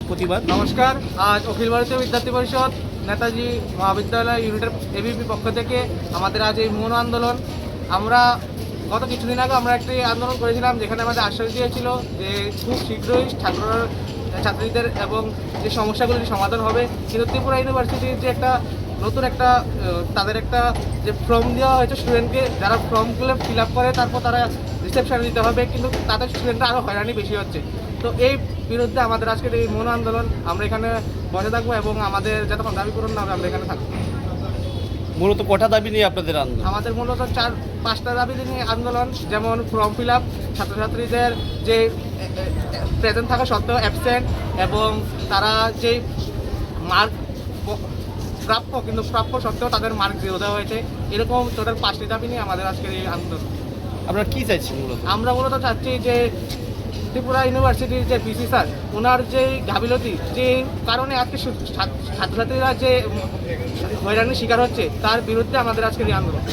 প্রতিবাদ। নমস্কার, আজ অখিল ভারতীয় বিদ্যার্থী পরিষদ নেতাজি মহাবিদ্যালয় ইউনিটের এবিপি পক্ষ থেকে আমাদের আজ এই মৌন আন্দোলন। আমরা গত কিছুদিন আগে আমরা একটি আন্দোলন করেছিলাম, যেখানে আমাদের আশ্বাস দিয়েছিল যে খুব শীঘ্রই ছাত্রীদের এবং যে সমস্যাগুলির সমাধান হবে। কিন্তু ত্রিপুরা ইউনিভার্সিটির যে একটা নতুন একটা তাদের একটা যে ফর্ম দেওয়া হয়েছে স্টুডেন্টকে, যারা ফর্মগুলো ফিল আপ করে তারপর তারা রিসেপশনে দিতে হবে, কিন্তু তাদের স্টুডেন্টরা আরও হয়রানি বেশি হচ্ছে। তো এই বিরুদ্ধে আমাদের আজকের এই মৌন আন্দোলন। আমরা এখানে বসে থাকবো এবং আমাদের যতক্ষণ দাবি পূরণ না হবে আমরা এখানে থাকবো। মূলত কটা দাবি নিয়ে আপনাদের আন্দোলন? আমাদের মূলত 4-5টা দাবি নিয়ে আন্দোলন, যেমন ফর্ম ফিল আপ, ছাত্রছাত্রীদের যে প্রেজেন্ট থাকা সত্ত্বেও অ্যাবসেন্ট, এবং তারা যে মার্ক প্রাপ্য কিন্তু প্রাপ্য সত্ত্বেও তাদের মার্ক 0 দেওয়া হয়েছে। এরকম টোটাল 5টি দাবি নিয়ে আমাদের আজকের এই আন্দোলন। আপনারা কী চাইছেন মূলত? আমরা মূলত চাচ্ছি যে ত্রিপুরা ইউনিভার্সিটির যে পিসি স্যার, ওনার যে গাফিলতি, যে কারণে আজকে ছাত্রছাত্রীরা যে হয়রানির শিকার হচ্ছে, তার বিরুদ্ধে আমাদের আজকের এই আন্দোলন।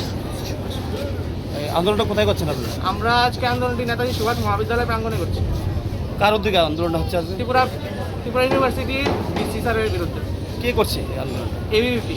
আন্দোলনটা কোথায় করছেন আপনারা? আমরা আজকে আন্দোলনটি নেতাজি সুভাষ মহাবিদ্যালয় প্রাঙ্গণে করছি। কার উদ্যোগে আন্দোলনটা হচ্ছে আজকে? ত্রিপুরা ইউনিভার্সিটির পিসি স্যারের বিরুদ্ধে। কে করছে এই আন্দোলন? এবিপি।